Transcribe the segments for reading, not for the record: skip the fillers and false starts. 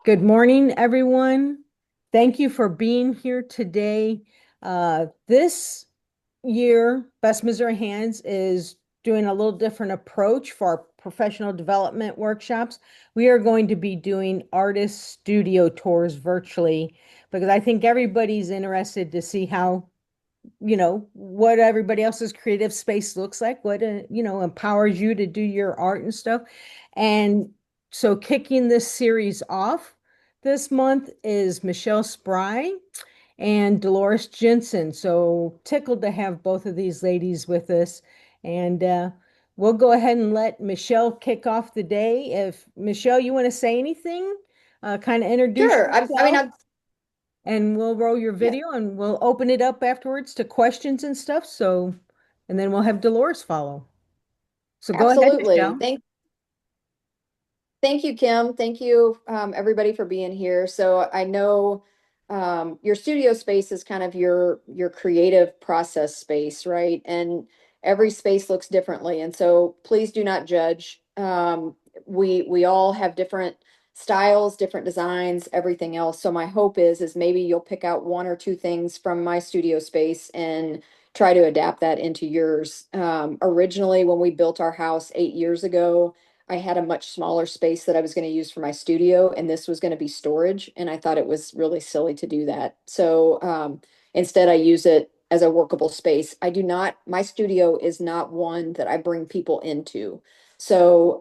Good morning, everyone. Thank you for being here today. This year, Best Missouri Hands is doing a little different approach for our professional development workshops. We are going to be doing artist studio tours virtually because I think everybody's interested to see how, what everybody else's creative space looks like, what, empowers you to do your art and stuff. And so kicking this series off this month is Michele Spry and Dolores Jensen. So tickled to have both of these ladies with us. And we'll go ahead and let Michele kick off the day. If Michele, you want to say anything, kind of introduce Sure. yourself, I'm, and we'll roll your yeah, video and we'll open it up afterwards to questions and stuff. So, and then we'll have Dolores follow. So go ahead, absolutely. Michele. Thank you, Kim. Thank you, everybody for being here. So I know, your studio space is kind of your creative process space, right? And every space looks differently. And so please do not judge. We all have different styles, different designs, everything else. So my hope is maybe you'll pick out one or two things from my studio space and try to adapt that into yours. Originally, when we built our house 8 years ago, I had a much smaller space that I was going to use for my studio, and this was going to be storage. And I thought it was really silly to do that. So instead, I use it as a workable space. I do not, my studio is not one that I bring people into. So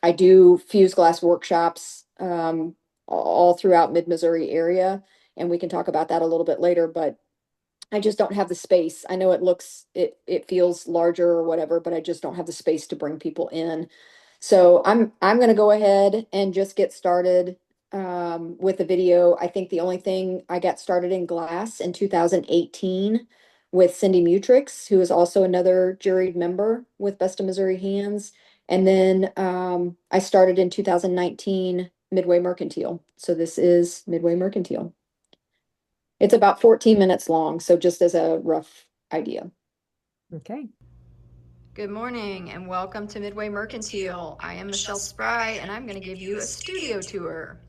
I do fused glass workshops all throughout mid-Missouri area, and we can talk about that a little bit later, but I just don't have the space. I know it feels larger or whatever, but I just don't have the space to bring people in. So I'm going to go ahead and just get started with the video. I think the only thing I got started in glass in 2018 with Cindy Mutrix, who is also another juried member with Best of Missouri Hands. And then I started in 2019 Midway Mercantile. So this is Midway Mercantile. It's about 14 minutes long, so just as a rough idea. Okay. Good morning and welcome to Midway Mercantile. I am Michele Spry and I'm going to give you a studio tour.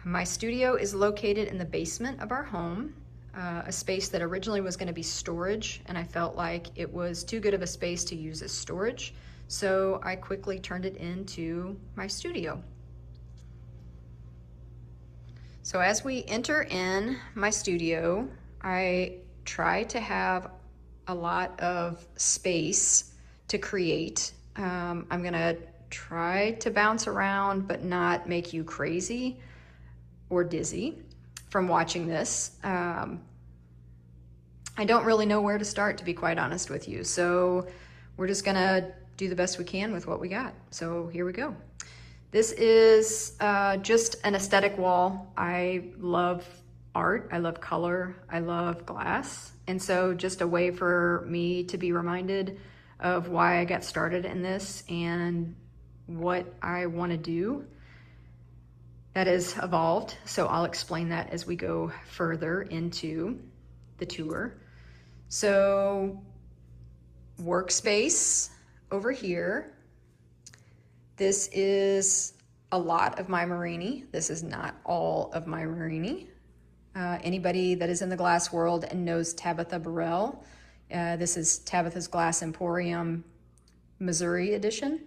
My studio is located in the basement of our home, a space that originally was going to be storage, and I felt like it was too good of a space to use as storage, so I quickly turned it into my studio. So as we enter in my studio, I try to have a lot of space to create. I'm gonna try to bounce around but not make you crazy or dizzy from watching this. I don't really know where to start, to be quite honest with you, so we're just gonna do the best we can with what we got. So here we go. This is just an aesthetic wall. I love art, I love color, I love glass. And so just a way for me to be reminded of why I got started in this and what I want to do that has evolved. So I'll explain that as we go further into the tour. So workspace over here. This is a lot of my Marini. This is not all of my Marini. Anybody that is in the glass world and knows Tabitha Burrell, this is Tabitha's Glass Emporium Missouri edition.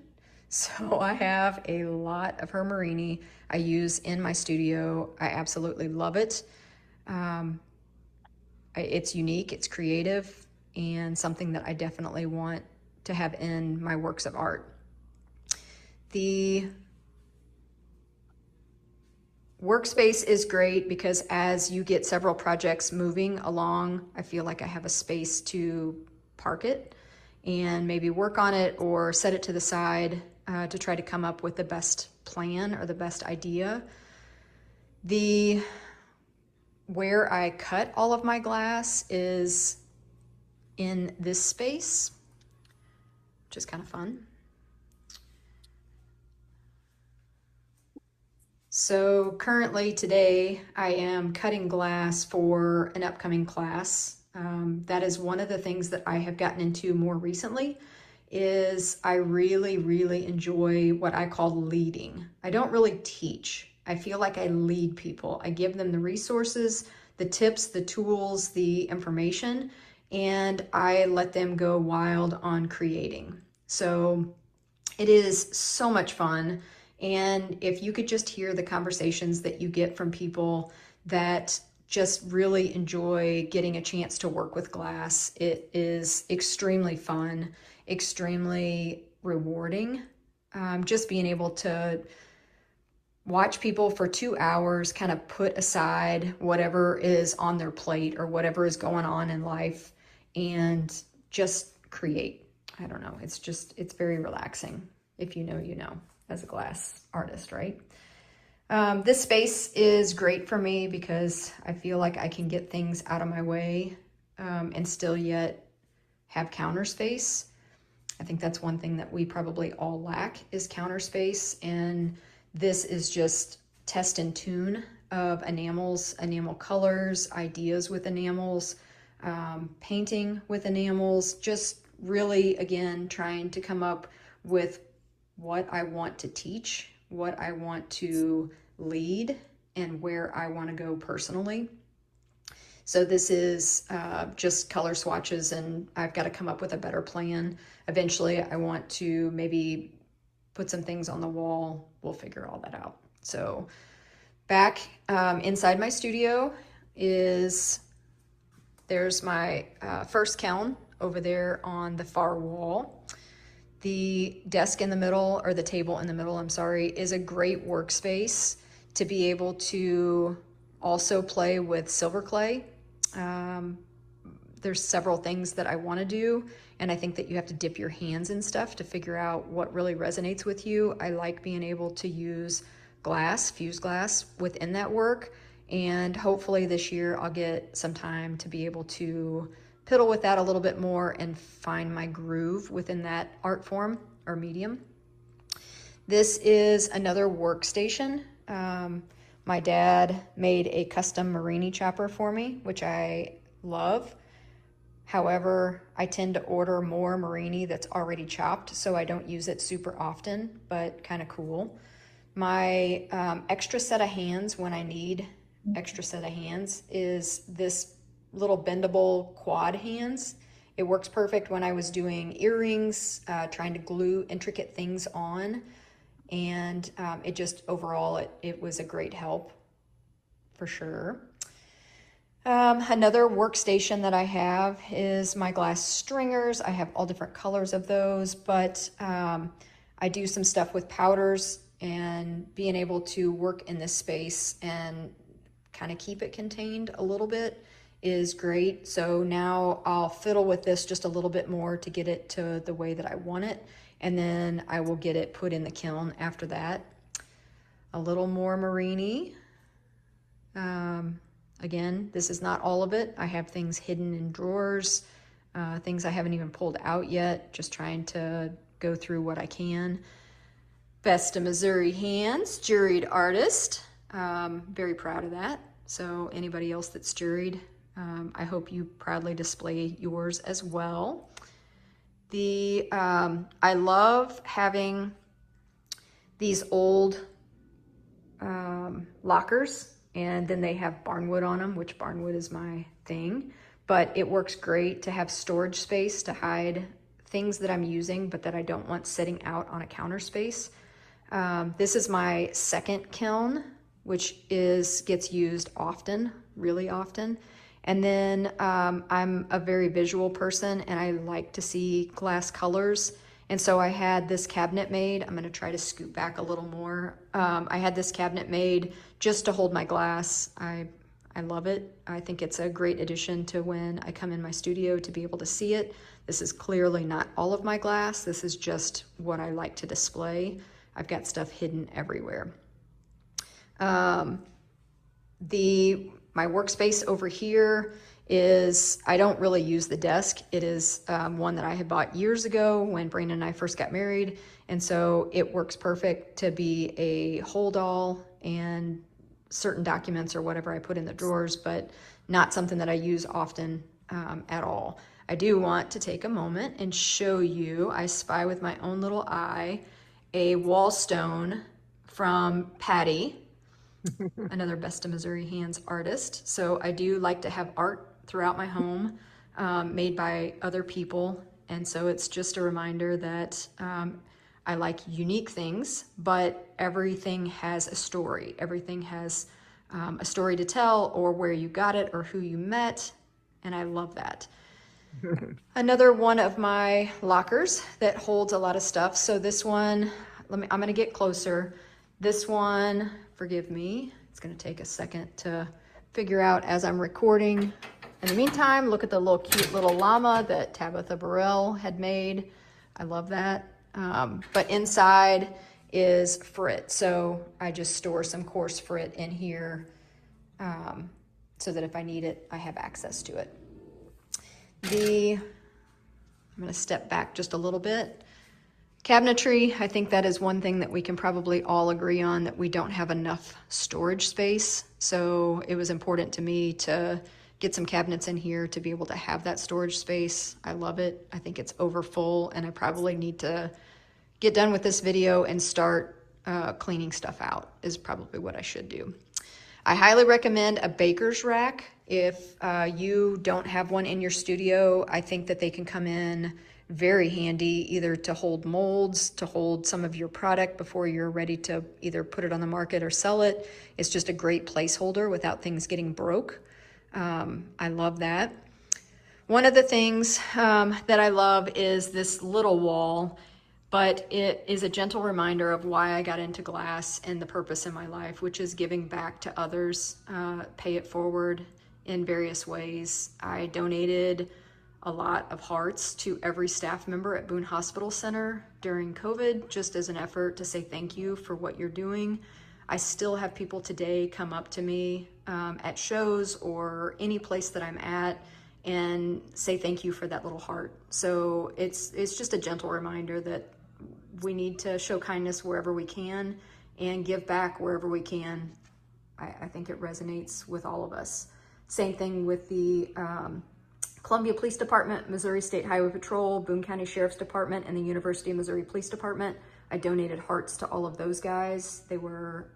So I have a lot of her Marini I use in my studio. I absolutely love it. It's unique, it's creative, and something that I definitely want to have in my works of art. The workspace is great because as you get several projects moving along, I feel like I have a space to park it and maybe work on it or set it to the side to try to come up with the best plan or the best idea. Where I cut all of my glass is in this space, which is kind of fun. So currently today I am cutting glass for an upcoming class. That is one of the things that I have gotten into more recently is I really, really enjoy what I call leading. I don't really teach. I feel like I lead people. I give them the resources, the tips, the tools, the information, and I let them go wild on creating. So it is so much fun. And if you could just hear the conversations that you get from people that just really enjoy getting a chance to work with glass, it is extremely fun, extremely rewarding. Just being able to watch people for 2 hours kind of put aside whatever is on their plate or whatever is going on in life and just create. I don't know. It's very relaxing. If you know, you know, as a glass artist, right? This space is great for me because I feel like I can get things out of my way and still yet have counter space. I think that's one thing that we probably all lack is counter space. And this is just test and tune of enamels, enamel colors, ideas with enamels, painting with enamels, just really, again, trying to come up with what I want to teach, what I want to lead, and where I want to go personally. So this is just color swatches, and I've got to come up with a better plan. Eventually, I want to maybe put some things on the wall. We'll figure all that out. So back inside my studio there's my first kiln over there on the far wall. The desk in the middle, or the table in the middle, I'm sorry, is a great workspace to be able to also play with silver clay. There's several things that I want to do, and I think that you have to dip your hands in stuff to figure out what really resonates with you. I like being able to use glass, fused glass within that work, and hopefully this year I'll get some time to be able to piddle with that a little bit more and find my groove within that art form or medium. This is another workstation. My dad made a custom Marini chopper for me, which I love. However, I tend to order more Marini that's already chopped, so I don't use it super often, but kind of cool. My extra set of hands when I need extra set of hands is this little bendable quad hands. It works perfect when I was doing earrings, trying to glue intricate things on, and it just overall, it was a great help for sure. Another workstation that I have is my glass stringers. I have all different colors of those, but I do some stuff with powders, and being able to work in this space and kind of keep it contained a little bit is great. So now I'll fiddle with this just a little bit more to get it to the way that I want it, and then I will get it put in the kiln after that. A little more Marini. Again, this is not all of it. I have things hidden in drawers, things I haven't even pulled out yet, just trying to go through what I can. Best of Missouri Hands, juried artist. Very proud of that. So anybody else that's juried, I hope you proudly display yours as well. I love having these old lockers, and then they have barnwood on them, which barnwood is my thing, but it works great to have storage space to hide things that I'm using but that I don't want sitting out on a counter space. This is my second kiln, which gets used often, really often. And then I'm a very visual person, and I like to see glass colors. And so I had this cabinet made. I'm going to try to scoot back a little more. I had this cabinet made just to hold my glass. I love it. I think it's a great addition to when I come in my studio to be able to see it. This is clearly not all of my glass. This is just what I like to display. I've got stuff hidden everywhere. My workspace over here is, I don't really use the desk. It is one that I had bought years ago when Brandon and I first got married. And so it works perfect to be a hold all and certain documents or whatever I put in the drawers, but not something that I use often at all. I do want to take a moment and show you, I spy with my own little eye, a wall stone from Patty, another Best of Missouri Hands artist. So I do like to have art throughout my home made by other people. And so it's just a reminder that I like unique things, but everything has a story. Everything has a story to tell, or where you got it, or who you met. And I love that. Another one of my lockers that holds a lot of stuff. So this one, I'm gonna get closer. This one, forgive me, it's gonna take a second to figure out as I'm recording. In the meantime, look at the little cute little llama that Tabitha Burrell had made. I love that. But inside is frit. So I just store some coarse frit in here so that if I need it, I have access to it. I'm gonna step back just a little bit. Cabinetry, I think that is one thing that we can probably all agree on, that we don't have enough storage space. So it was important to me to get some cabinets in here to be able to have that storage space. I love it. I think it's over full, and I probably need to get done with this video and start cleaning stuff out is probably what I should do. I highly recommend a baker's rack. If you don't have one in your studio, I think that they can come in very handy, either to hold molds, to hold some of your product before you're ready to either put it on the market or sell it. It's just a great placeholder without things getting broke. I love that. One of the things that I love is this little wall, but it is a gentle reminder of why I got into glass and the purpose in my life, which is giving back to others, pay it forward in various ways. I donated a lot of hearts to every staff member at Boone Hospital Center during COVID, just as an effort to say thank you for what you're doing. I still have people today come up to me at shows or any place that I'm at and say thank you for that little heart. So it's just a gentle reminder that we need to show kindness wherever we can and give back wherever we can. I think it resonates with all of us. Same thing with the Columbia Police Department, Missouri State Highway Patrol, Boone County Sheriff's Department, and the University of Missouri Police Department. I donated hearts to all of those guys. They were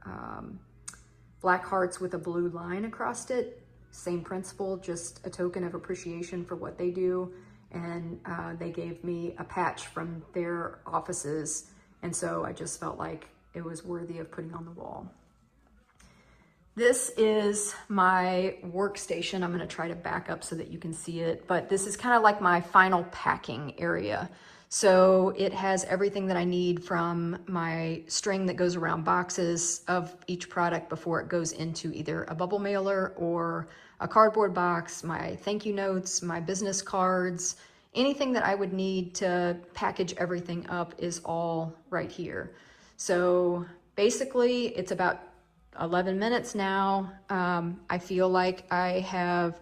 black hearts with a blue line across it. Same principle, just a token of appreciation for what they do. And they gave me a patch from their offices. And so I just felt like it was worthy of putting on the wall. This is my workstation. I'm gonna try to back up so that you can see it, but this is kind of like my final packing area. So it has everything that I need, from my string that goes around boxes of each product before it goes into either a bubble mailer or a cardboard box, my thank you notes, my business cards, anything that I would need to package everything up is all right here. So basically it's about 11 minutes now. I feel like I have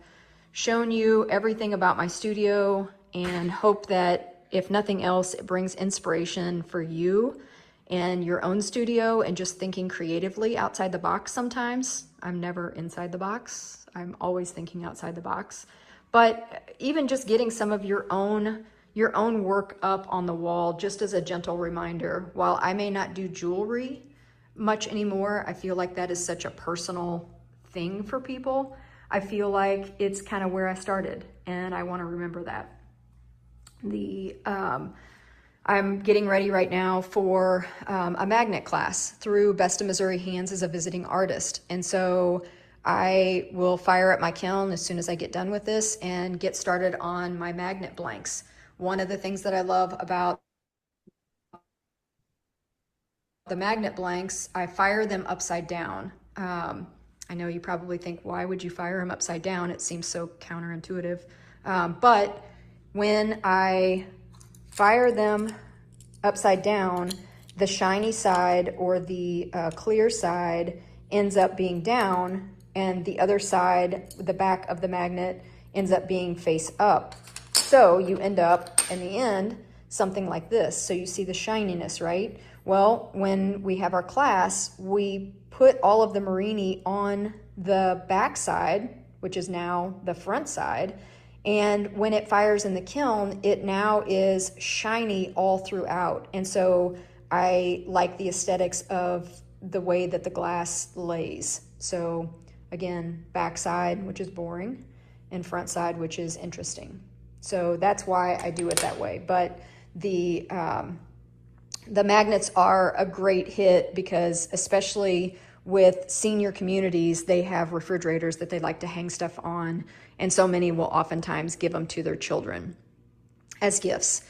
shown you everything about my studio, and hope that if nothing else, it brings inspiration for you and your own studio and just thinking creatively outside the box sometimes. I'm never inside the box. I'm always thinking outside the box. But even just getting some of your own work up on the wall, just as a gentle reminder. While I may not do jewelry much anymore, I feel like that is such a personal thing for people. I feel like it's kind of where I started, and I want to remember that. I'm getting ready right now for a magnet class through Best of Missouri Hands as a visiting artist. And so I will fire up my kiln as soon as I get done with this and get started on my magnet blanks. One of the things that I love about the magnet blanks, I fire them upside down. I know you probably think, why would you fire them upside down? It seems so counterintuitive. But when I fire them upside down, the shiny side or the clear side ends up being down, and the other side, the back of the magnet, ends up being face up. So you end up, in the end, something like this. So you see the shininess, right? Well, when we have our class, we put all of the Marini on the back side, which is now the front side, And when it fires in the kiln, it now is shiny all throughout. And so I like the aesthetics of the way that the glass lays. So again, backside, which is boring, and front side, which is interesting. So that's why I do it that way. But the magnets are a great hit because, especially with senior communities, they have refrigerators that they like to hang stuff on, and so many will oftentimes give them to their children as gifts.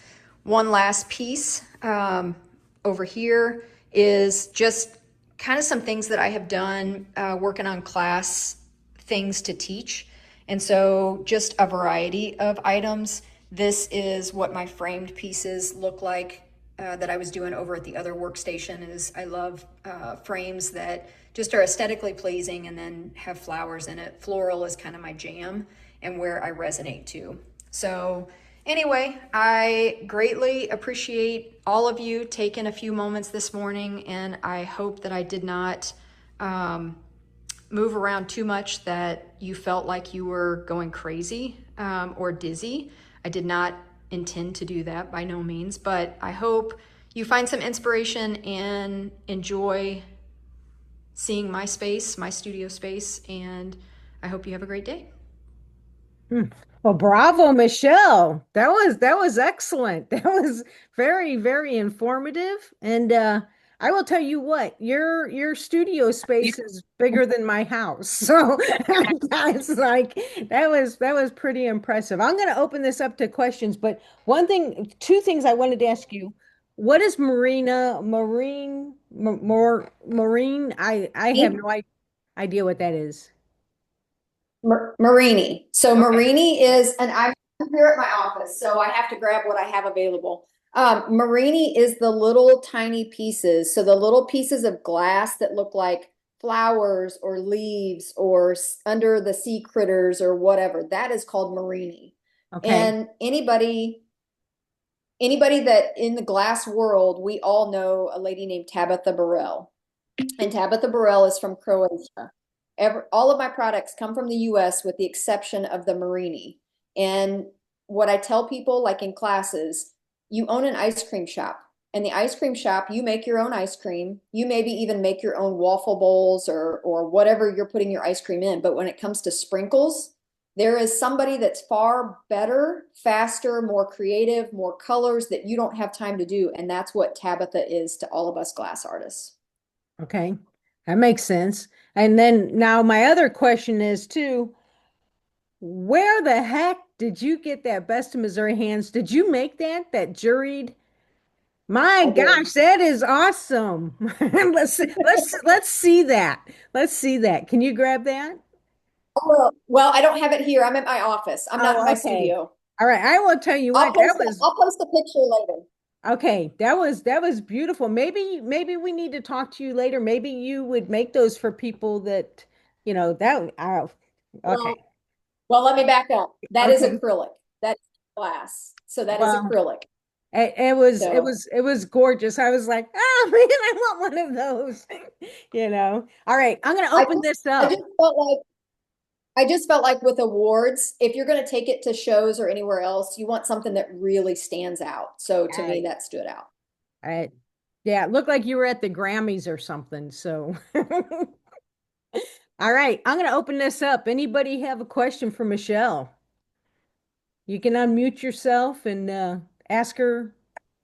One last piece over here is just kind of some things that I have done working on class things to teach. And so just a variety of items. This is what my framed pieces look like that I was doing over at the other workstation. Is I love frames that just are aesthetically pleasing and then have flowers in it. Floral is kind of my jam and where I resonate to. So anyway, I greatly appreciate all of you taking a few moments this morning, and I hope that I did not move around too much that you felt like you were going crazy or dizzy. I did not intend to do that, by no means, but I hope you find some inspiration and enjoy seeing my space, my studio space, and I hope you have a great day. Well, bravo, Michelle. That was excellent. That was very, very informative. And I will tell you what, your studio space is bigger than my house. So that's like that was pretty impressive. I'm going to open this up to questions, but two things I wanted to ask you. What is marine? I have no idea what that is. Marini. So Okay. Marini is, and I'm here at my office, so I have to grab what I have available. Marini is the little tiny pieces. So the little pieces of glass that look like flowers or leaves or under the sea critters or whatever. That is called Marini. Okay. And anybody that in the glass world, we all know a lady named Tabitha Burrell. And Tabitha Burrell is from Croatia. All of my products come from the US with the exception of the Marini. And what I tell people, like in classes, you own an ice cream shop. And the ice cream shop, you make your own ice cream. You maybe even make your own waffle bowls or whatever you're putting your ice cream in. But when it comes to sprinkles, there is somebody that's far better, faster, more creative, more colors that you don't have time to do. And that's what Tabitha is to all of us glass artists. Okay, that makes sense. And then now my other question is too, where the heck did you get that Best of Missouri hands? Did you make that juried? My I did. gosh, that is awesome. Let's see that. Let's see that. Can you grab that? Well, I don't have it here. I'm at my office. I'm not in Oh, my okay. studio. All right. I will tell you what, that was I'll post a picture later. okay. That was beautiful. Maybe we need to talk to you later. Maybe you would make those for people that, that okay. Well, well, let me back up. That is Okay. acrylic. That's glass. So that is Well, acrylic. So it was gorgeous. I was like, oh man, I want one of those. All right, I'm gonna I open just this I up. just felt like with awards, if you're going to take it to shows or anywhere else, you want something that really stands out. So All to me, right. that stood out. All right. Yeah, it looked like you were at the Grammys or something. So all right, I'm gonna open this up. Anybody have a question for Michelle? You can unmute yourself and ask her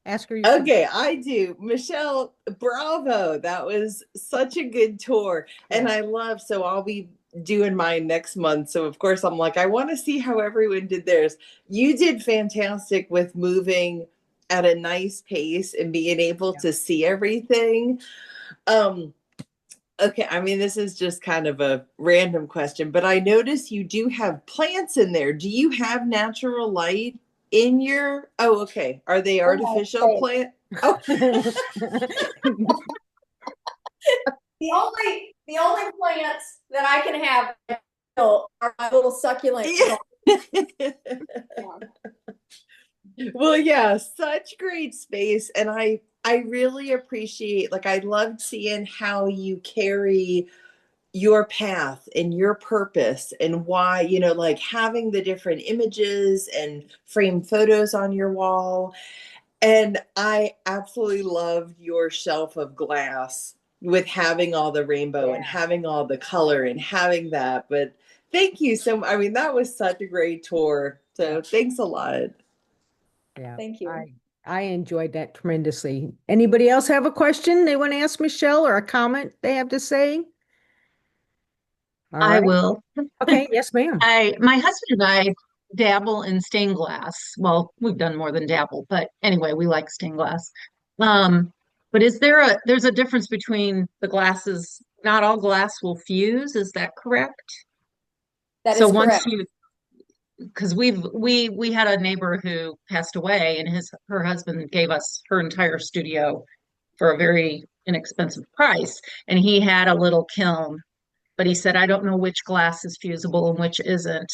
your question. Okay, I do. Michelle, bravo. That was such a good tour. And Yeah. I love, so I'll be doing mine next month. So, of course, I'm like, I want to see how everyone did theirs. You did fantastic with moving at a nice pace and being able Yeah. to see everything. Um, okay, I mean, this is just kind of a random question, but I notice you do have plants in there. Do you have natural light in your? Oh, okay. Are they Oh, artificial okay. plant? Oh, The only plants that I can have are my little succulent. yeah. Well, yeah, such great space, and I really appreciate, like, I loved seeing how you carry your path and your purpose and why, like having the different images and framed photos on your wall. And I absolutely loved your shelf of glass with having all the rainbow and having all the color and having that. But thank you so much. I mean, that was such a great tour. So thanks a lot. Yeah, Thank you. I enjoyed that tremendously. Anybody else have a question they want to ask Michele or a comment they have to say? All I right. will. Okay. Yes, ma'am. My husband and I dabble in stained glass. Well, we've done more than dabble, but anyway, we like stained glass. Um, but there's a difference between the glasses. Not all glass will fuse, is that correct? That So is once correct. you, because we had a neighbor who passed away, and her husband gave us her entire studio for a very inexpensive price, and he had a little kiln, but he said, I don't know which glass is fusible and which isn't.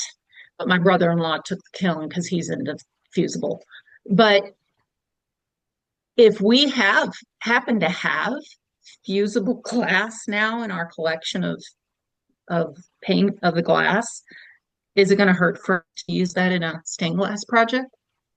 But my brother-in-law took the kiln because he's into fusible. But if we happen to have fusible glass now in our collection of paint of the glass, is it going to hurt for to use that in a stained glass project?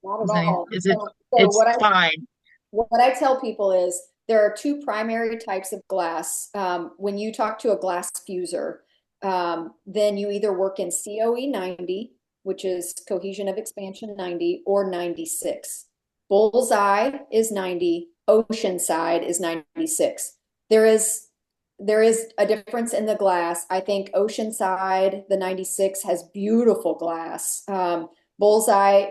Not at all. Is it? So It's fine. what I tell people is there are two primary types of glass. When you talk to a glass fuser, then you either work in COE 90, which is cohesion of expansion 90, or 96. Bullseye is 90, Oceanside is 96. There is a difference in the glass. I think Oceanside, the 96, has beautiful glass. Bullseye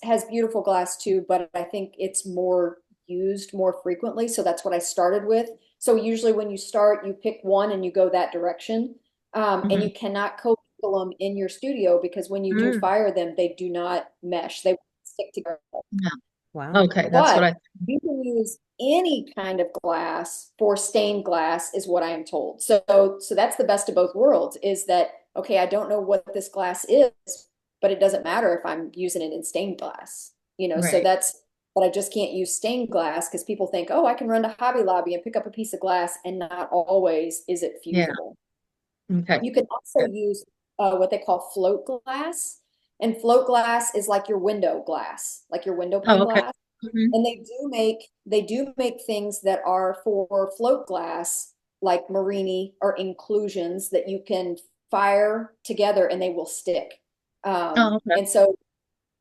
has beautiful glass too, but I think it's more used more frequently. So that's what I started with. So usually when you start, you pick one and you go that direction. And you cannot co-mingle them in your studio because when you do fire them, they do not mesh. They stick together. Yeah. Wow. Okay, that's what But I. you can use any kind of glass for stained glass, is what I am told. So that's the best of both worlds, is that, okay, I don't know what this glass is, but it doesn't matter if I'm using it in stained glass, so Right. but I just can't use stained glass because people think, oh, I can run to Hobby Lobby and pick up a piece of glass, and not always is it Yeah. fusible. Okay. You can also use what they call float glass. And float glass is like your window glass, like your window pane Oh, okay. glass. Mhm. And they do make things that are for float glass, like Marini or inclusions that you can fire together and they will stick. Oh, okay. And so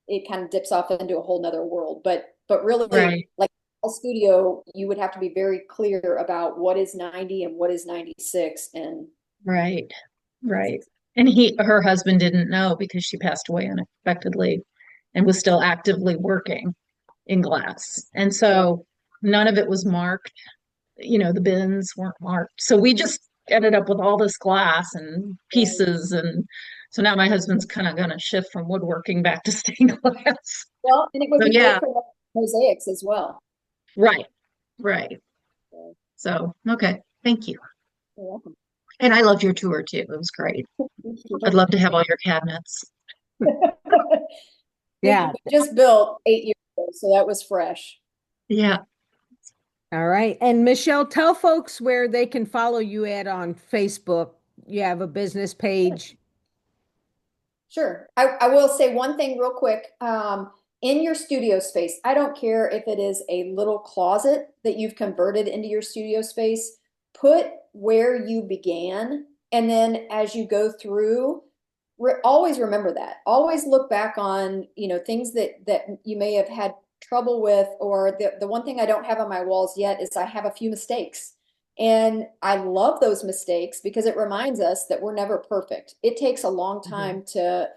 it kind of dips off into a whole nother world. But really, Right. like a studio, you would have to be very clear about what is 90 and what is 96. And Right. Right. And her husband didn't know because she passed away unexpectedly and was still actively working in glass. And so none of it was marked. The bins weren't marked. So we just ended up with all this glass and pieces. And so now my husband's kind of going to shift from woodworking back to stained glass. well, and it would So be yeah, great for mosaics as well. right. Right. So, okay. Thank you. You're welcome. And I loved your tour too. It was great. I'd love to have all your cabinets. Yeah. We just built 8 years ago, so that was fresh. Yeah. All right. And Michele, tell folks where they can follow you at on Facebook. You have a business page. Sure. I will say one thing real quick. In your studio space, I don't care if it is a little closet that you've converted into your studio space, put where you began. And then as you go through, always remember that. Always look back on, things that you may have had trouble with, or the one thing I don't have on my walls yet is I have a few mistakes. And I love those mistakes because it reminds us that we're never perfect. It takes a long time to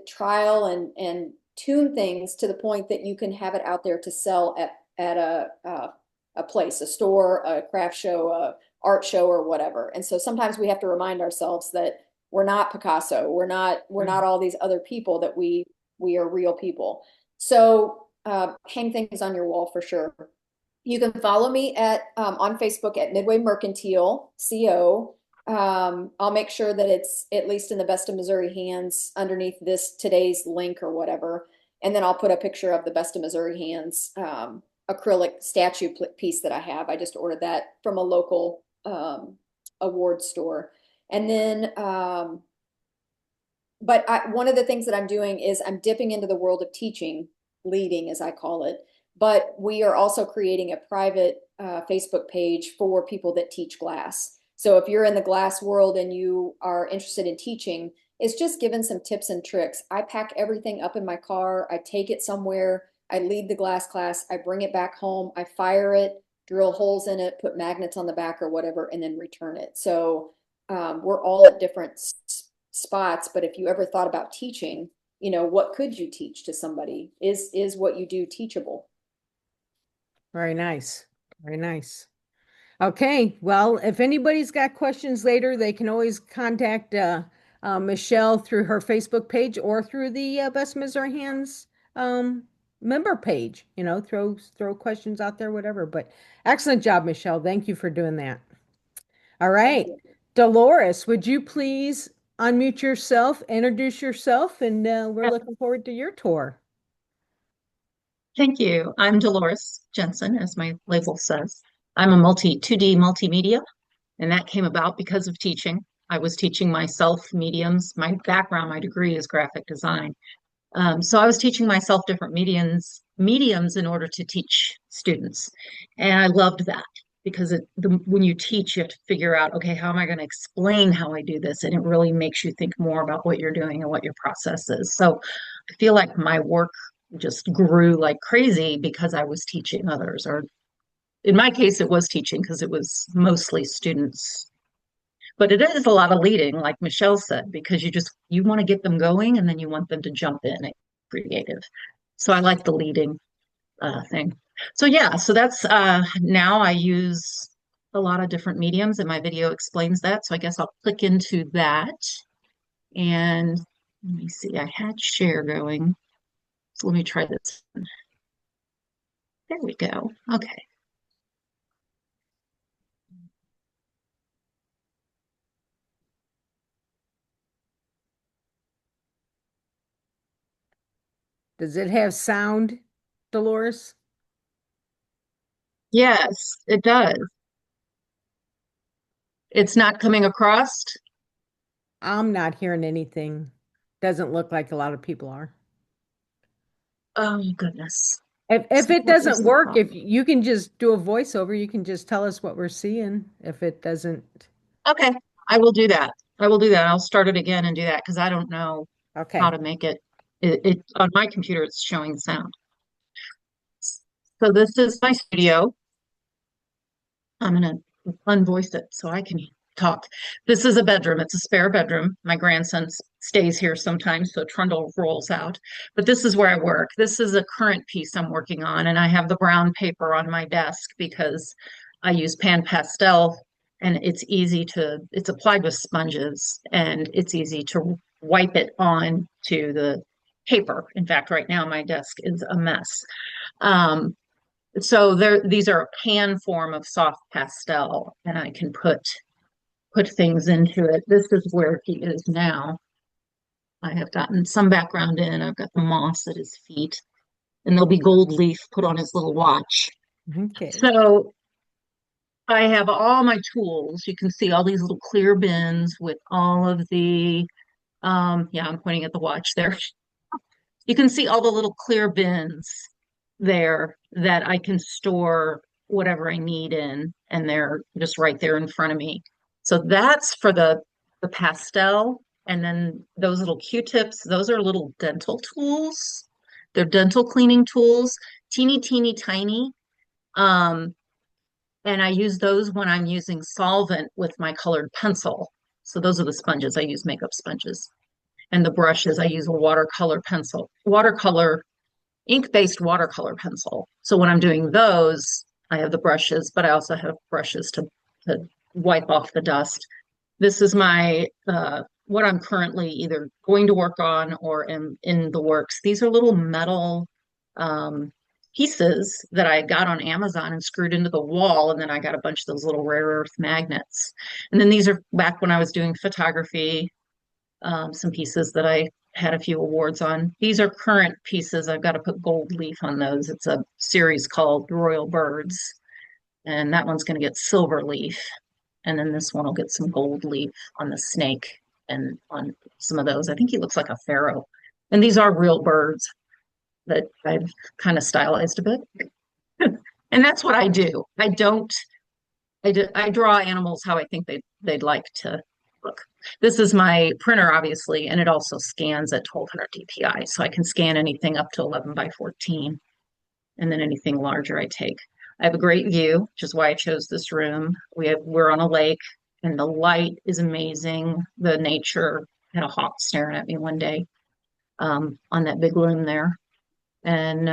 trial and tune things to the point that you can have it out there to sell at a place, a store, a craft show, a art show, or whatever. And so sometimes we have to remind ourselves that we're not Picasso. We're not all these other people, that we are real people. So hang things on your wall for sure. You can follow me on Facebook at Midway Mercantile CO. I'll make sure that it's at least in the Best of Missouri Hands underneath today's link or whatever. And then I'll put a picture of the Best of Missouri Hands acrylic statue piece that I have. I just ordered that from a local award store. And then, but one of the things that I'm doing is I'm dipping into the world of teaching, leading as I call it. But we are also creating a private Facebook page for people that teach glass. So if you're in the glass world and you are interested in teaching, it's just giving some tips and tricks. I pack everything up in my car. I take it somewhere. I lead the glass class. I bring it back home. I fire it, drill holes in it, put magnets on the back or whatever, and then return it. So we're all at different spots. But if you ever thought about teaching, what could you teach to somebody? Is what you do teachable? Very nice. Very nice. Okay, well, if anybody's got questions later, they can always contact Michele through her Facebook page or through the Best Missouri Hands member page. Throw questions out there, whatever. But excellent job, Michele. Thank you for doing that. All right, Dolores, would you please unmute yourself, introduce yourself, and we're looking forward to your tour. Thank you. I'm Dolores Jensen, as my label says. I'm a 2D multimedia, and that came about because of teaching. I was teaching myself mediums. My background, my degree is graphic design. So I was teaching myself different mediums in order to teach students. And I loved that because when you teach, you have to figure out, okay, how am I going to explain how I do this? And it really makes you think more about what you're doing and what your process is. So I feel like my work just grew like crazy because I was teaching others, or in my case, it was teaching because it was mostly students. But it is a lot of leading, like Michele said, because you want to get them going and then you want them to jump in and creative. So I like the leading thing. So yeah, so that's now I use a lot of different mediums and my video explains that. So I guess I'll click into that. And let me see, I had share going. So let me try this. There we go. Okay. Does it have sound, Dolores? Yes, it does. It's not coming across. I'm not hearing anything. Doesn't look like a lot of people are. Oh goodness. If So it what is doesn't the work, if problem? you can just do a voiceover, you can just tell us what we're seeing. If it doesn't, Okay, I will do that. I will do that. I'll start it again and do that because I don't know how okay. to make it. It on my computer, it's showing sound. So this is my studio. I'm gonna unvoice it so I can talk. This is a bedroom. It's a spare bedroom. My grandson stays here sometimes, so Trundle rolls out. But this is where I work. This is a current piece I'm working on, and I have the brown paper on my desk because I use pan pastel, and it's applied with sponges, and it's easy to wipe it on to the paper. In fact, right now my desk is a mess. Um, so these are a pan form of soft pastel, and I can put things into it. This is where he is now. I have gotten some background in. I've got the moss at his feet, and there'll be gold leaf put on his little watch. Okay. So I have all my tools. You can see all these little clear bins with all of the yeah, I'm pointing at the watch there. You can see all the little clear bins there that I can store whatever I need in, and they're just right there in front of me. So that's for the pastel, and then those little Q-tips, those are little dental tools. They're dental cleaning tools, teeny tiny. Um, and I use those when I'm using solvent with my colored pencil. So those are the sponges. I use makeup sponges. And the brushes, I use a ink-based watercolor pencil. So when I'm doing those, I have the brushes, but I also have brushes to wipe off the dust. This is my what I'm currently either going to work on or am in the works. These are little metal um, pieces that I got on Amazon and screwed into the wall, and then I got a bunch of those little rare earth magnets. And then these are back when I was doing photography, some pieces that I had a few awards on. These are current pieces. I've got to put gold leaf on those. It's a series called Royal Birds, and that one's going to get silver leaf. And then this one will get some gold leaf on the snake and on some of those. I think he looks like a pharaoh. And these are real birds that I've kind of stylized a bit. And that's what I do. I draw animals how I think they'd like to look. This is my printer, obviously, and it also scans at 1200 dpi. So I can scan anything up to 11 by 14, and then anything larger I take. I have a great view, which is why I chose this room. We're on a lake, and the light is amazing. The nature had a hawk staring at me one day on that big loom there. And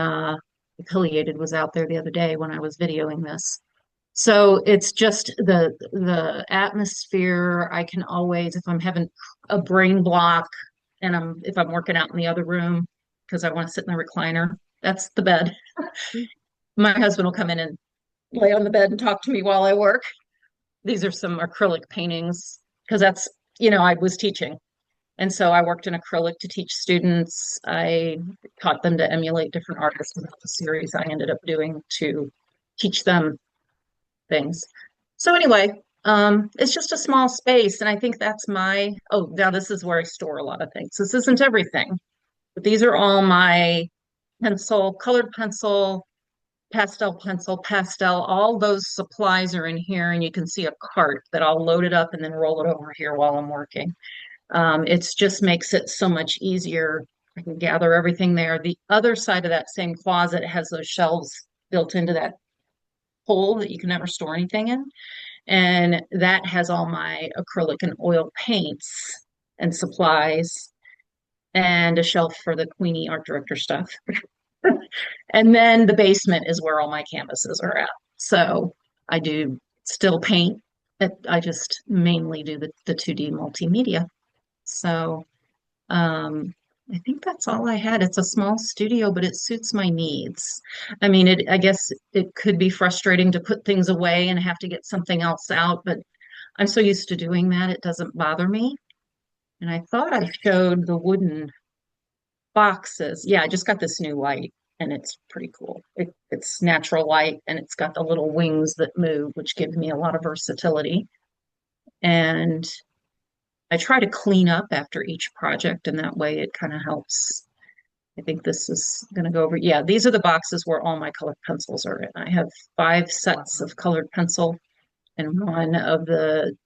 Affiliated was out there the other day when I was videoing this. So it's just the atmosphere. I can always, if I'm having a brain block and if I'm working out in the other room because I want to sit in the recliner, that's the bed. My husband will come in and lay on the bed and talk to me while I work. These are some acrylic paintings because that's, I was teaching. And so I worked in acrylic to teach students. I taught them to emulate different artists with the series I ended up doing to teach them things. So anyway, it's just a small space, and I think that's now this is where I store a lot of things. This isn't everything, but these are all my colored pencil, pastel, all those supplies are in here, and you can see a cart that I'll load it up and then roll it over here while I'm working. It just makes it so much easier. I can gather everything there. The other side of that same closet has those shelves built into that hole that you can never store anything in. And that has all my acrylic and oil paints and supplies and a shelf for the Queenie art director stuff. And then the basement is where all my canvases are at. So I do still paint. I just mainly do the 2D multimedia. So I think that's all I had. It's a small studio, but it suits my needs. I mean, I guess it could be frustrating to put things away and have to get something else out, but I'm so used to doing that, it doesn't bother me. And I thought I showed the wooden boxes. Yeah, I just got this new light and it's pretty cool. It's natural light and it's got the little wings that move, which give me a lot of versatility. And I try to clean up after each project, and that way it kind of helps. I think this is going to go over. Yeah, these are the boxes where all my colored pencils are in. I have 5 sets of colored pencil and one of the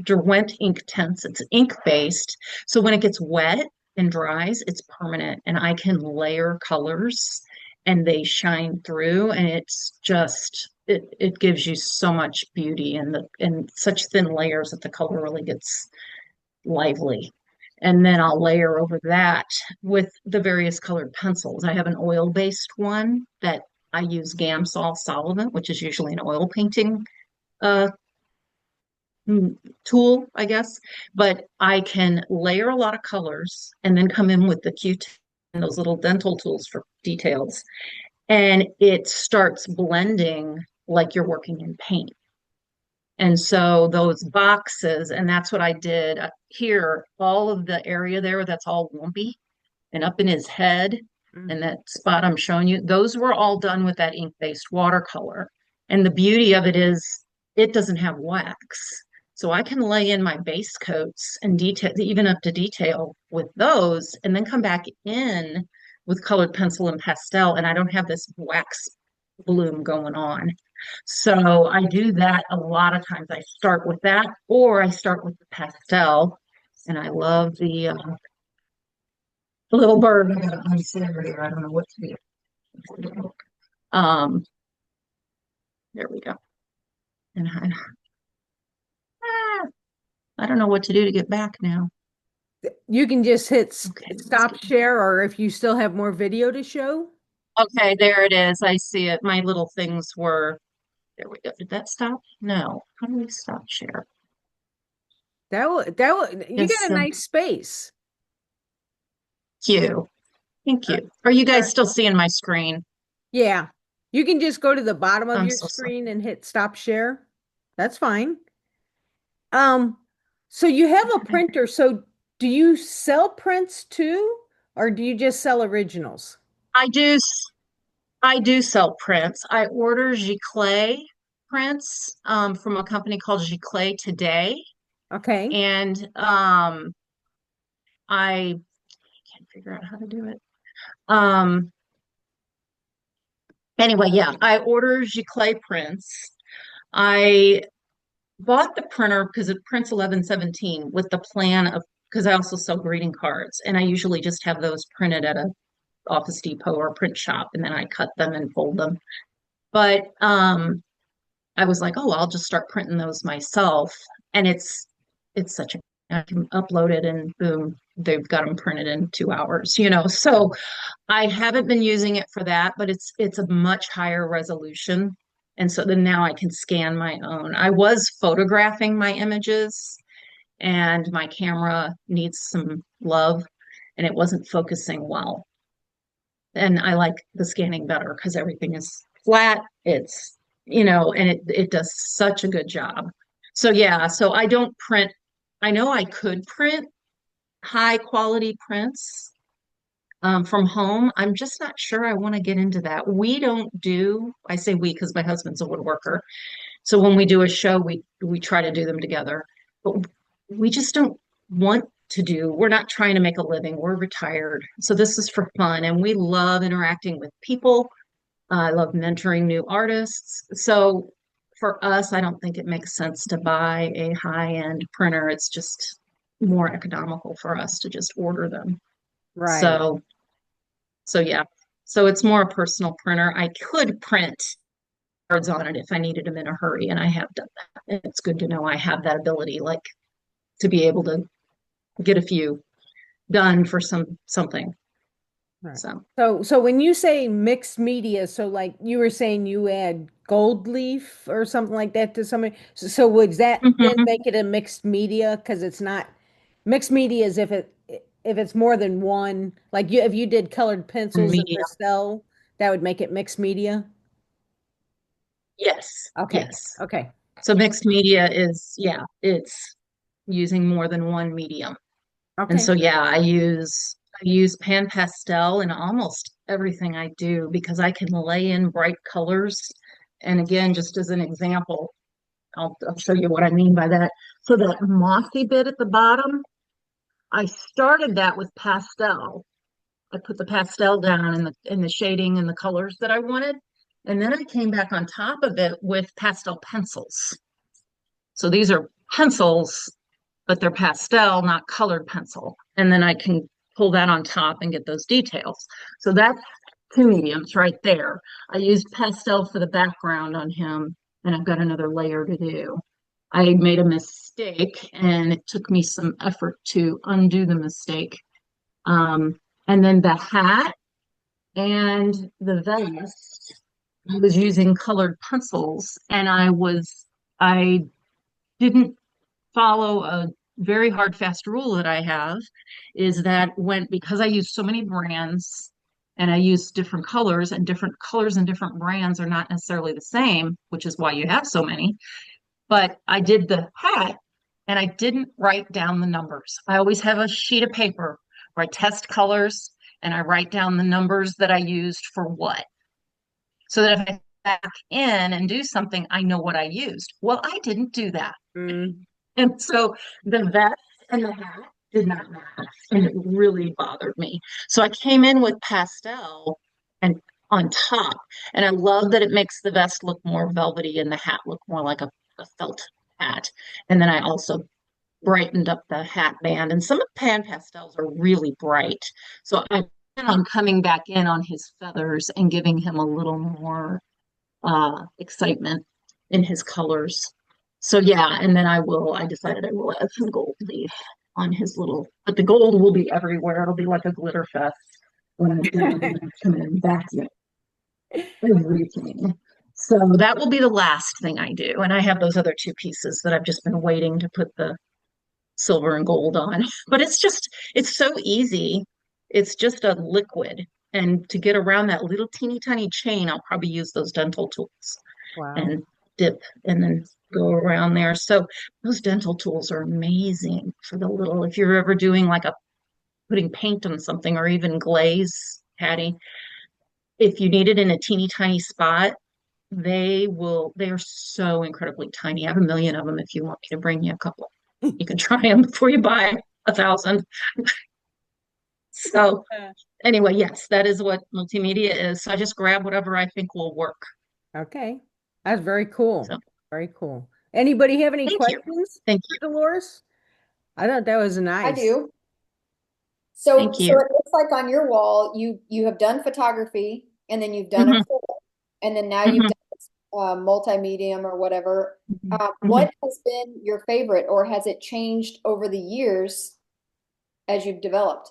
Derwent ink tints. It's ink based. So when it gets wet and dries, it's permanent and I can layer colors and they shine through, and it's just it gives you so much beauty and such thin layers that the color really gets lively. And then I'll layer over that with the various colored pencils. I have an oil-based one that I use Gamsol solvent, which is usually an oil painting uh, tool, I guess. But I can layer a lot of colors and then come in with the Q-tip and those little dental tools for details. And it starts blending like you're working in paint. And so those boxes, and that's what I did here, all of the area there, that's all lumpy and up in his head and that spot I'm showing you, those were all done with that ink-based watercolor. And the beauty of it is it doesn't have wax. So I can lay in my base coats and detail, even up to detail with those, and then come back in with colored pencil and pastel, and I don't have this wax bloom going on. So I do that a lot of times. I start with that, or I start with the pastel, and I love the little bird. I got it here. I don't know what to do. Um, there we go. And I don't know what to do to get back now. You can just hit Okay, stop share, or if you still have more video to show. Okay, there it is. I see it. My little things were, there we go. Did that stop? No. How do we stop share? You Yes, got a nice space. thank you. Thank you. Are you guys still seeing my screen? Yeah. You can just go to the bottom of I'm your so sorry. screen and hit stop share. That's fine. So you have a printer. So do you sell prints too, or do you just sell originals? I do sell prints. I order giclée prints from a company called Giclée today. Okay. And I can't figure out how to do it. Anyway, yeah, I ordered Giclée prints. I bought the printer because it prints 1117 with the plan of, because I also sell greeting cards, and I usually just have those printed at a Office Depot or print shop, and then I cut them and fold them. But I was like, oh, I'll just start printing those myself. And it's such a, I can upload it and boom, they've got them printed in 2 hours, you know. So I haven't been using it for that, but it's a much higher resolution. And so then now I can scan my own. I was photographing my images and my camera needs some love and it wasn't focusing well. And I like the scanning better because everything is flat. It's, you know, and it does such a good job. So yeah, so I don't print. I know I could print high quality prints from home. I'm just not sure I want to get into that. We don't do, I say we because my husband's a woodworker. So when we do a show, we try to do them together. But we just don't want to do, we're not trying to make a living. We're retired. So this is for fun. And we love interacting with people. I love mentoring new artists. So for us, I don't think it makes sense to buy a high-end printer. It's just more economical for us to just order them. Right. So yeah. So it's more a personal printer. I could print cards on it if I needed them in a hurry, and I have done that. And it's good to know I have that ability, like to be able to get a few done for something. Right. So So when you say mixed media, so like you were saying you add gold leaf or something like that to something. So would that then mhm, make it a mixed media? Because it's not mixed media is if it's more than one, like you if you did colored pencils and media. pastel, that would make it mixed media. Yes, Okay. yes. Okay. So mixed media is, yeah, it's using more than one medium. And Okay. so yeah, I use pan pastel in almost everything I do because I can lay in bright colors. And again, just as an example, I'll show you what I mean by that. So that mossy bit at the bottom, I started that with pastel. I put the pastel down in the shading and the colors that I wanted. And then I came back on top of it with pastel pencils. So these are pencils, but they're pastel, not colored pencil. And then I can pull that on top and get those details. So that's two mediums right there. I used pastel for the background on him, and I've got another layer to do. I made a mistake, and it took me some effort to undo the mistake. Um, and then the hat and the vest, I was using colored pencils, and I didn't follow a very hard, fast rule that I have is that because I use so many brands and I use different colors and different brands are not necessarily the same, which is why you have so many. But I did the hat and I didn't write down the numbers. I always have a sheet of paper where I test colors and I write down the numbers that I used for what. So that if I back in and do something, I know what I used. Well, I didn't do that. Mm, And so the vest and the hat did not match, and it really bothered me. So I came in with pastel and on top, and I love that it makes the vest look more velvety and the hat look more like a felt hat. And then I also brightened up the hat band, and some of the pan pastels are really bright. So I plan on coming back in on his feathers and giving him a little more excitement in his colors. So yeah, and then I decided I will add some gold leaf on his little, but the gold will be everywhere. It'll be like a glitter fest when I come in back in everything. So that will be the last thing I do. And I have those other two pieces that I've just been waiting to put the silver and gold on. But it's so easy. It's just a liquid. And to get around that little teeny tiny chain, I'll probably use those dental tools wow. and dip and then go around there. So those dental tools are amazing for the little, if you're ever doing like putting paint on something or even glaze, Patty, if you need it in a teeny tiny spot, they are so incredibly tiny. I have a million of them if you want me to bring you a couple. You can try them before you buy 1,000. So anyway, yes, that is what multimedia is. So I just grab whatever I think will work. Okay. That's very cool. So Very cool. Anybody have any thank you. questions Thank for you. Dolores? I thought that was I nice. do. So, Thank so you. it looks like on your wall, you have done photography, and then you've done Mhm, acrylic, and then now you've mhm, done multi-medium or whatever. mhm. What has been your favorite, or has it changed over the years as you've developed?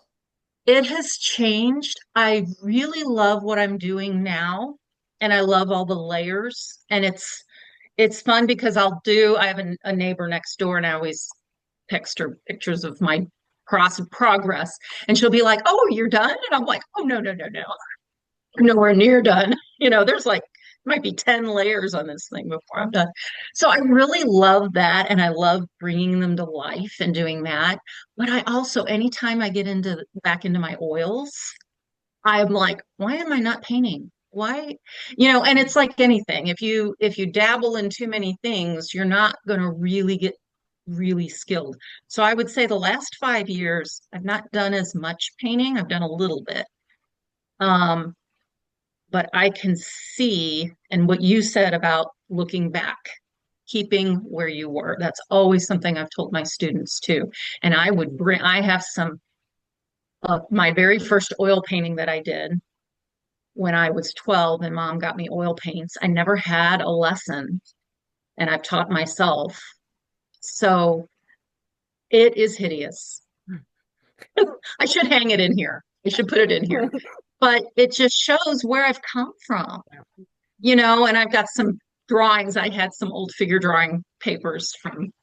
It has changed. I really love what I'm doing now, and I love all the layers. And it's fun because I have a neighbor next door, and I always text her pictures of my progress, and she'll be like, "Oh, you're done?" And I'm like, "Oh, no, no, no, no, I'm nowhere near done." There's like might be 10 layers on this thing before I'm done. So I really love that, and I love bringing them to life and doing that. But I also, anytime I get into back into my oils, I'm like, why am I not painting? Why? And it's like anything. If you dabble in too many things, you're not going to really get really skilled. So I would say the last 5 years, I've not done as much painting. I've done a little bit. Um, but I can see, and what you said about looking back, keeping where you were. That's always something I've told my students too. And I have some my very first oil painting that I did when I was 12 and mom got me oil paints. I never had a lesson and I've taught myself. So it is hideous. I should hang it in here. I should put it in here. But it just shows where I've come from, and I've got some drawings. I had some old figure drawing papers from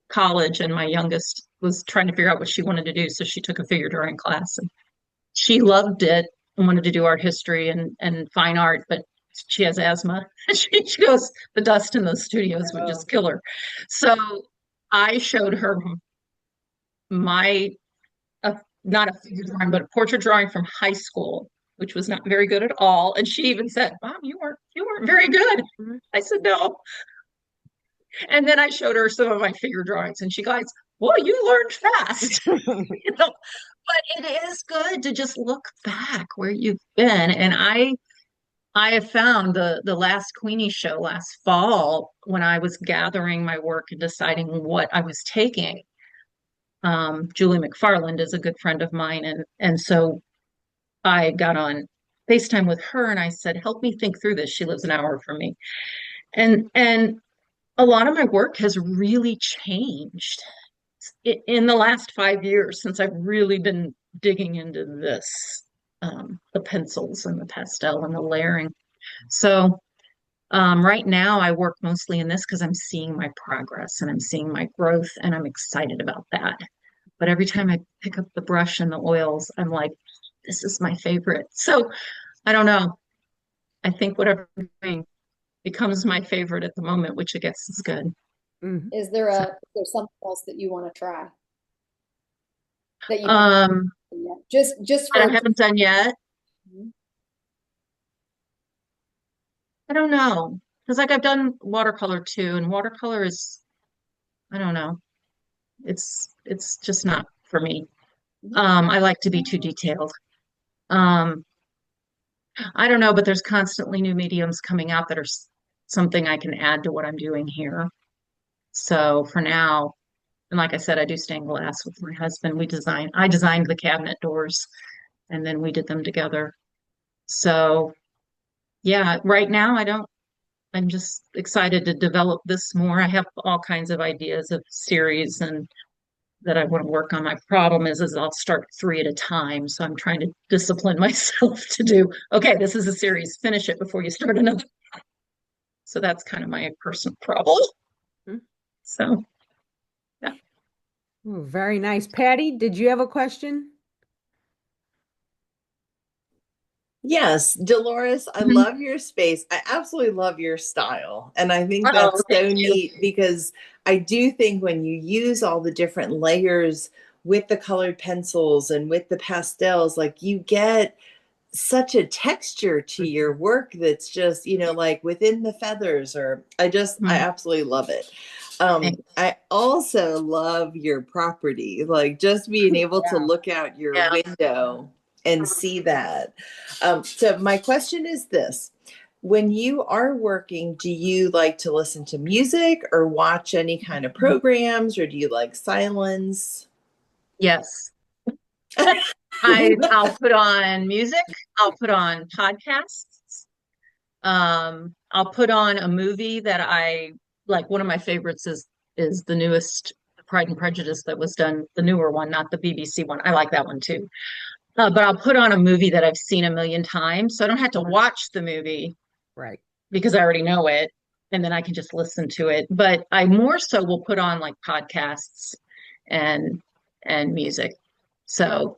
college, and my youngest was trying to figure out what she wanted to do. So she took a figure drawing class and she loved it and wanted to do art history and fine art, but she has asthma. She goes, the dust in those studios would just kill her. So I showed her my, not a figure drawing, but a portrait drawing from high school, which was not very good at all. And she even said, "Mom, you weren't very good." I said, "No." And then I showed her some of my figure drawings, and she goes, "Well, you learned fast." But it is good to just look back where you've been. And I have found the last Queenie show last fall when I was gathering my work and deciding what I was taking. Julie McFarland is a good friend of mine, and so I got on FaceTime with her and I said, "Help me think through this." She lives an hour from me. And a lot of my work has really changed in the last 5 years since I've really been digging into this, the pencils and the pastel and the layering. So right now I work mostly in this because I'm seeing my progress and I'm seeing my growth and I'm excited about that. But every time I pick up the brush and the oils, I'm like, this is my favorite. So I don't know. I think whatever I'm doing becomes my favorite at the moment, which I guess is good. Mhm. Is there something else that you want to try that you haven't Um, done yet? Just that I for haven't done yet. I don't know. Because like I've done watercolor too, and watercolor is, I don't know. It's just not for me. I like to be too detailed. Um, I don't know, but there's constantly new mediums coming out that are something I can add to what I'm doing here. So for now, and like I said, I do stained glass with my husband. I designed the cabinet doors and then we did them together. So yeah, right now I'm just excited to develop this more. I have all kinds of ideas of series and that I want to work on. My problem is I'll start three at a time. So I'm trying to discipline myself to do, okay, this is a series, finish it before you start another. So that's kind of my personal problem. Mhm. So yeah. Oh, very nice. Patty, did you have a question? Yes, Dolores, I Mhm. love your space. I absolutely love your style. And I think Oh, that's thank so you. neat because I do think when you use all the different layers with the colored pencils and with the pastels, like you get such a texture to your work that's just, like within the feathers, or I absolutely love it. I also love your property, like just being able to look out your window and see that. So my question is this: when you are working, do you like to listen to music or watch any kind of programs, or do you like silence? Yes. I'll put on music, I'll put on podcasts, I'll put on a movie that I like. One of my favorites is the newest Pride and Prejudice that was done, the newer one, not the BBC one. I like that one too. But I'll put on a movie that I've seen a million times, so I don't have to watch the movie Right. because I already know it, and then I can just listen to it. But I more so will put on like podcasts and music. So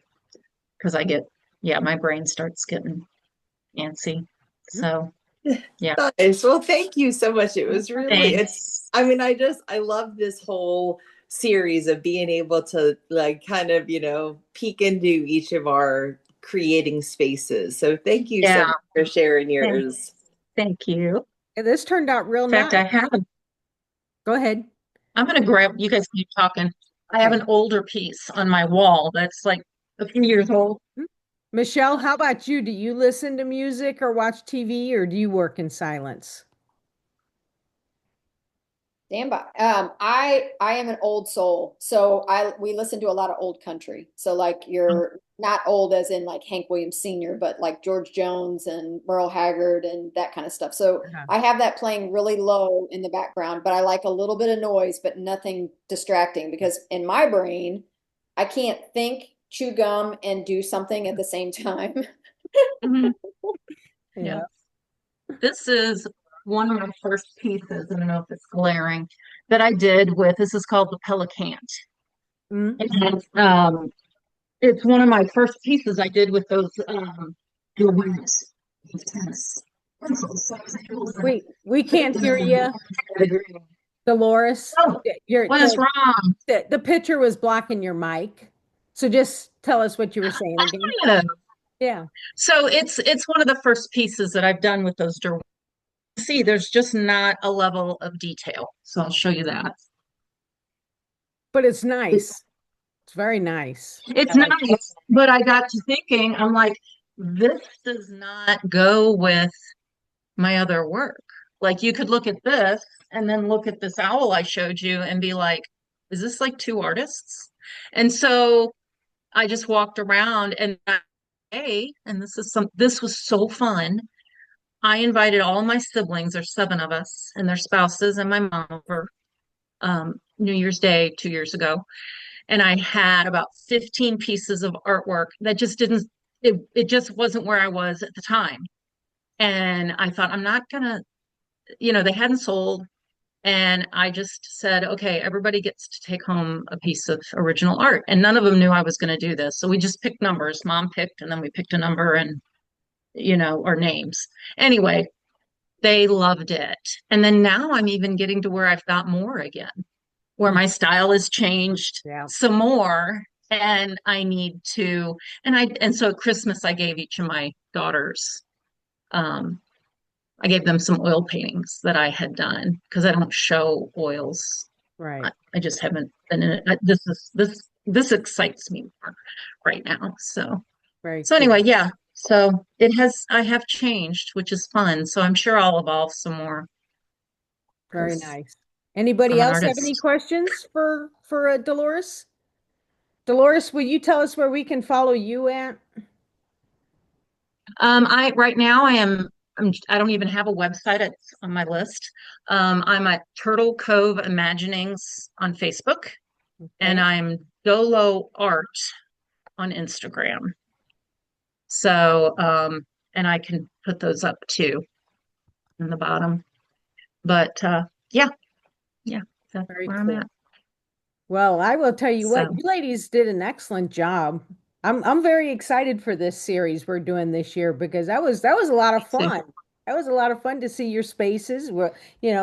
because I get, yeah, my brain starts getting antsy. So yeah. Nice. Well, thank you so much. It was really, Thanks. I love this whole series of being able to like kind of, peek into each of our creating spaces. So thank you so Yeah. much for sharing yours. Thanks. Thank you. Yeah, this turned out real In fact, nice. Go ahead. I'm gonna grab, you guys keep talking. I have an older piece on my wall that's like a few years old. Michelle, how about you? Do you listen to music or watch TV, or do you work in silence? Stand by. I am an old soul, so we listen to a lot of old country. So like you're not old as in like Hank Williams Sr., but like George Jones and Merle Haggard and that kind of stuff. So I have that playing really low in the background, but I like a little bit of noise, but nothing distracting, because in my brain, I can't think, chew gum, and do something at the same time. Mhm. Yeah. This is one of my first pieces. I don't know if it's glaring that I did with, this is called the Pelicant. Mhm. And it's one of my first pieces I did with those juried pencils. We can't hear you, Dolores. Oh, Your what is wrong? the picture was blocking your mic. So just tell us what you were saying again. Yeah. Yeah. So it's one of the first pieces that I've done with those juried. See, there's just not a level of detail. So I'll show you that. But it's nice. It's very nice. It's I like nice, but I got to thinking, I'm like, this does not go with my other work. Like you could look at this and then look at this owl I showed you and be like, is this like two artists? And so I just walked around and hey, and this was so fun. I invited all my siblings, there's seven of us, and their spouses and my mom over New Year's Day 2 years ago. And I had about 15 pieces of artwork that just didn't, it just wasn't where I was at the time. And I thought, I'm not gonna, they hadn't sold. And I just said, okay, everybody gets to take home a piece of original art. And none of them knew I was going to do this. So we just picked numbers. Mom picked, and then we picked a number and, or names. Anyway, they loved it. And then now I'm even getting to where I've got more again, where my style has changed some more. And I need to, and so at Christmas, I gave each of my daughters, I gave them some oil paintings that I had done because I don't show oils. Right. I just haven't been in it. This excites me more right now. So Very so cool. anyway, yeah. So I have changed, which is fun. So I'm sure I'll evolve some more. Very 'Cause nice. Anybody I'm an else have any artist. questions for Dolores? Dolores, will you tell us where we can follow you at? I right now I don't even have a website. It's on my list. I'm at Turtle Cove Imaginings on Facebook, and Okay. I'm Dolo Art on Instagram. So, and I can put those up too in the bottom. But yeah, that's Very where I'm cool. at. Well, I will tell you what, So you ladies did an excellent job. I'm very excited for this series we're doing this year because that was a lot of too. fun. That was a lot of fun to see your spaces. What kind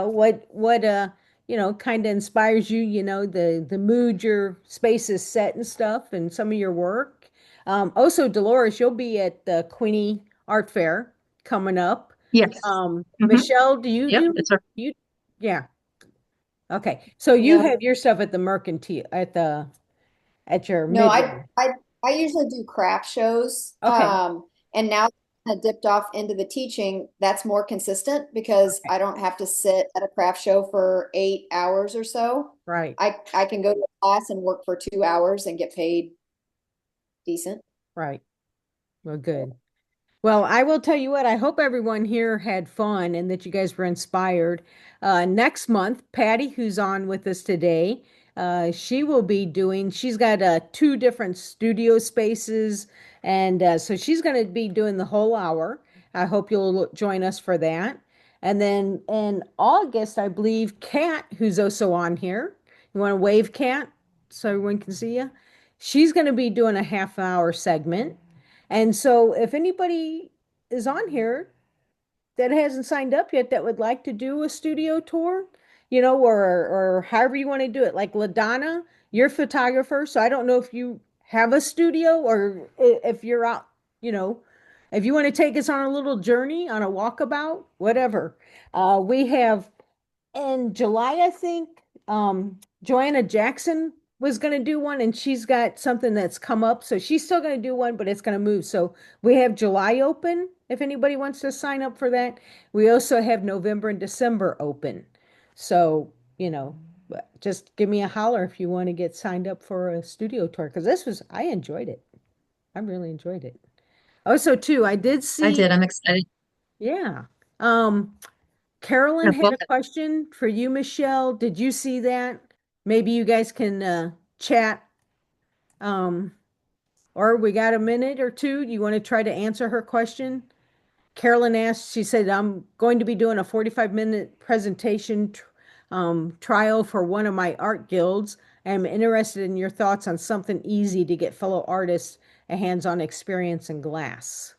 of inspires you, the mood your space is set and stuff and some of your work. Also, Dolores, you'll be at the Queenie Art Fair coming up. Yes. Hmm. Michelle, do you Yep. do It's our you? Yeah. Okay. So you No, have your stuff at the Mercantile at your no, Midway. I usually do craft shows. Okay. And now I dipped off into the teaching, that's more consistent because Okay. I don't have to sit at a craft show for 8 hours or so. Right. I can go to class and work for 2 hours and get paid decent. Right. Well, good. Well, I will tell you what, I hope everyone here had fun and that you guys were inspired. Next month, Patty, who's on with us today, she's got two different studio spaces. And so she's going to be doing the whole hour. I hope you'll join us for that. And then in August, I believe Kat, who's also on here, you want to wave, Kat, so everyone can see you? She's going to be doing a half-hour segment. And so if anybody is on here that hasn't signed up yet that would like to do a studio tour, or however you want to do it, like LaDonna, you're a photographer, so I don't know if you have a studio or if you're out, you know, if you want to take us on a little journey, on a walkabout, whatever. We have in July, I think, Joanna Jackson was going to do one, and she's got something that's come up. So she's still going to do one, but it's going to move. So we have July open if anybody wants to sign up for that. We also have November and December open. So, just give me a holler if you want to get signed up for a studio tour because I enjoyed it. I really enjoyed it. Also, too, I did I see, did. I'm excited. yeah. Carolyn I've had booked a question for you, Michelle. Did you see that? Maybe you guys can chat. Um, or we got a minute or two. You want to try to answer her question? Carolyn asked, she said, I'm going to be doing a 45-minute presentation trial for one of my art guilds. I'm interested in your thoughts on something easy to get fellow artists a hands-on experience in glass.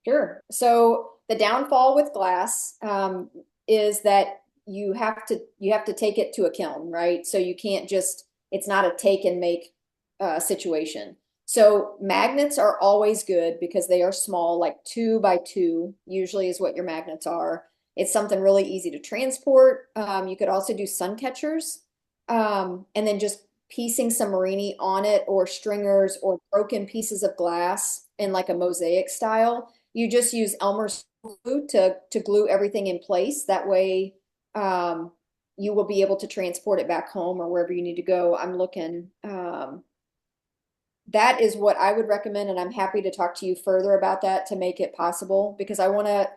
Sure. So the downfall with glass is that you have to take it to a kiln, right? So you can't just it's not a take and make situation. So magnets are always good because they are small, like 2 by 2 usually is what your magnets are. It's something really easy to transport. You could also do sun catchers, and then just piecing some marini on it or stringers or broken pieces of glass in like a mosaic style. You just use Elmer's glue to glue everything in place. That way, you will be able to transport it back home or wherever you need to go. I'm looking. That is what I would recommend, and I'm happy to talk to you further about that to make it possible because I want to.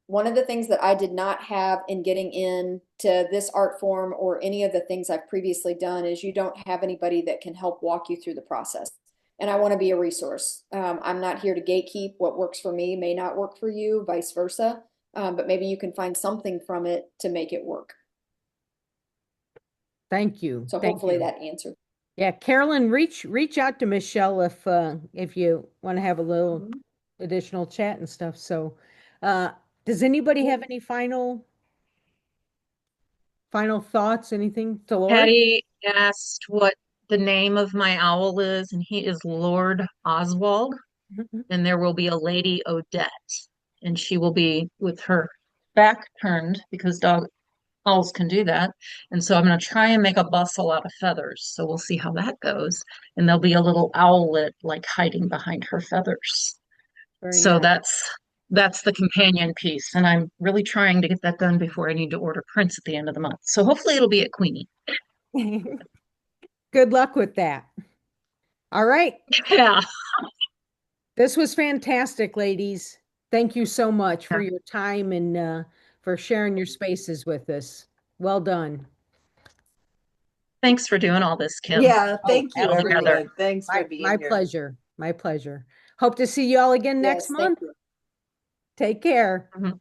One of the things that I did not have in getting into this art form or any of the things I've previously done is you don't have anybody that can help walk you through the process. And I want to be a resource. I'm not here to gatekeep. What works for me may not work for you, vice versa. But maybe you can find something from it to make it work. Thank you. So Thank hopefully you. that answered. Yeah, Carolyn, reach out to Michelle if you want to have a little Mhm. additional chat and stuff. So, uh, does anybody have any final thoughts? Anything, Dolores? Patty asked what the name of my owl is, and he is Lord Oswald. And there will be a Lady Odette, and she will be with her back turned because owls can do that. And so I'm going to try and make a bustle out of feathers. So we'll see how that goes. And there'll be a little owlet like hiding behind her feathers. Very So nice. that's the companion piece. And I'm really trying to get that done before I need to order prints at the end of the month. So hopefully it'll be at Queenie. Good luck with that. All right. Yeah. This was fantastic, ladies. Thank you so much for your time and for sharing your spaces with us. Well done. Thanks for doing all this, Kim. Yeah, Oh, thank you, All together. absolutely. everyone. Thanks for My being here. pleasure. My pleasure. Hope to see you all again next Yes, thank month. you. Take care. Mhm.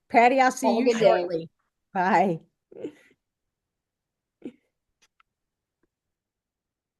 Patty, I'll see Have a you good day. shortly. Bye.